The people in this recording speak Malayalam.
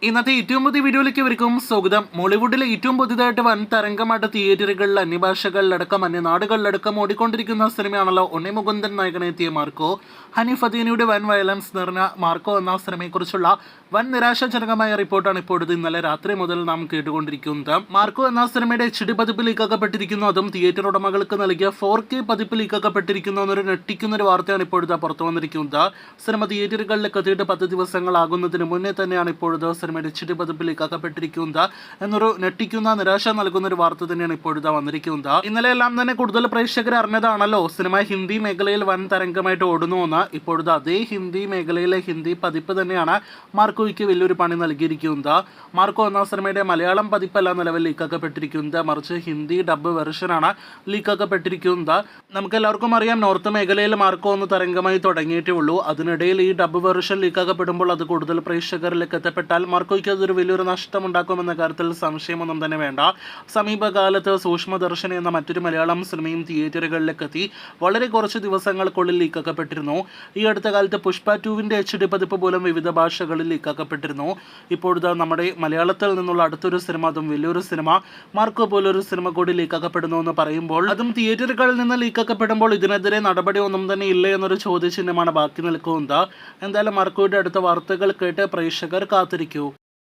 ഇന്നത്തെ ഏറ്റവും പുതിയ വീഡിയോയിലേക്ക് ഇവർക്കും സ്വാഗതം. മോളിവുഡിലെ ഏറ്റവും പുതിയതായിട്ട് വൻ തരംഗമായിട്ട് തിയേറ്ററുകളിൽ അന്യഭാഷകളിലടക്കം അന്യനാടുകളിലടക്കം ഓടിക്കൊണ്ടിരിക്കുന്ന സിനിമയാണല്ലോ ഉണ്ണി മുകുന്ദൻ നായകനെത്തിയ മാർക്കോ. ഹനീഫ് അദീനിയുടെ വൻ വയലൻസ് നിറഞ്ഞ മാർക്കോ എന്ന സിനിമയെക്കുറിച്ചുള്ള വൻ നിരാശാജനകമായ റിപ്പോർട്ടാണ് ഇപ്പോഴത്തെ ഇന്നലെ രാത്രി മുതൽ നാം കേട്ടുകൊണ്ടിരിക്കുന്നത്. മാർക്കോ എന്ന സിനിമയുടെ HD പതിപ്പ് ലീക്കാക്കപ്പെട്ടിരിക്കുന്നു. അതും തിയേറ്റർ ഉടമകൾക്ക് നൽകിയ 4K പതിപ്പ് ലീക്കാക്കപ്പെട്ടിരിക്കുന്നു എന്നൊരു ഞെട്ടിക്കുന്ന ഒരു വാർത്തയാണ് ഇപ്പോഴത്തെ പുറത്തു വന്നിരിക്കുന്നത്. സിനിമ തിയേറ്ററുകളിലേക്ക് എത്തിയിട്ട് 10 ദിവസങ്ങളാകുന്നതിന് മുന്നേ തന്നെയാണ് ഇപ്പോഴത്തെ സിനിമയുടെ HD പതിപ്പ് ലീക്കാക്കപ്പെട്ടിരിക്കുന്നത് എന്നൊരു ഞെട്ടിക്കുന്ന നിരാശ നൽകുന്ന ഒരു വാർത്ത തന്നെയാണ് ഇപ്പോഴത്തെ വന്നിരിക്കുന്നത്. ഇന്നലെ എല്ലാം തന്നെ കൂടുതൽ പ്രേക്ഷകർ അറിഞ്ഞതാണല്ലോ സിനിമ ഹിന്ദി മേഖലയിൽ വൻ തരംഗമായിട്ട് ഓടുന്നുവെന്ന്. ഇപ്പോഴത്തെ അതേ ഹിന്ദി മേഖലയിലെ ഹിന്ദി പതിപ്പ് തന്നെയാണ് മാർക്കോയ്ക്ക് വലിയൊരു പണി നൽകിയിരിക്കുന്നത്. മാർക്കോ എന്ന സിനിമയുടെ മലയാളം പതിപ്പല്ല നിലവിൽ ലീക്കാക്കപ്പെട്ടിരിക്കുന്നത്, മറിച്ച് ഹിന്ദി ഡബ് വെർഷനാണ് ലീക്കാക്കപ്പെട്ടിരിക്കുന്നത്. നമുക്കെല്ലാവർക്കും അറിയാം നോർത്ത് മേഖലയിൽ മാർക്കോ ഒന്ന് തരംഗമായി തുടങ്ങിയിട്ടേ ഉള്ളൂ. അതിനിടയിൽ ഈ ഡബ് വെർഷൻ ലീക്കാക്കപ്പെടുമ്പോൾ അത് കൂടുതൽ പ്രേക്ഷകരിലേക്ക് എത്തപ്പെട്ടാൽ മാർക്കോയ്ക്ക് അതൊരു വലിയൊരു നഷ്ടമുണ്ടാക്കുമെന്ന കാര്യത്തിൽ സംശയമൊന്നും തന്നെ വേണ്ട. സമീപകാലത്ത് സൂക്ഷ്മദർശന എന്ന മറ്റൊരു മലയാളം സിനിമയും തിയേറ്ററുകളിലേക്ക് എത്തി വളരെ കുറച്ച് ദിവസങ്ങൾക്കുള്ളിൽ ലീക്കാക്കപ്പെട്ടിരുന്നു. ഈ അടുത്ത കാലത്ത് പുഷ്പ 2വിൻ്റെ HD പതിപ്പ് പോലും വിവിധ ഭാഷകളിൽ ലീക്കാക്കപ്പെട്ടിരുന്നു. ഇപ്പോഴത്തെ നമ്മുടെ മലയാളത്തിൽ നിന്നുള്ള അടുത്തൊരു സിനിമ, അതും വലിയൊരു സിനിമ മാർക്കോ പോലൊരു സിനിമ കൂടി ലീക്കാക്കപ്പെടുന്നു എന്ന് പറയുമ്പോൾ, അതും തിയേറ്ററുകളിൽ നിന്ന് ലീക്കാക്കപ്പെടുമ്പോൾ ഇതിനെതിരെ നടപടി ഒന്നും തന്നെ ഇല്ല എന്നൊരു ചോദ്യചിഹ്നമാണ് ബാക്കി നിൽക്കുന്നത്. എന്തായാലും മാർക്കോയുടെ അടുത്ത വാർത്തകൾ കേട്ട് പ്രേക്ഷകർ കാത്തിരിക്കൂ.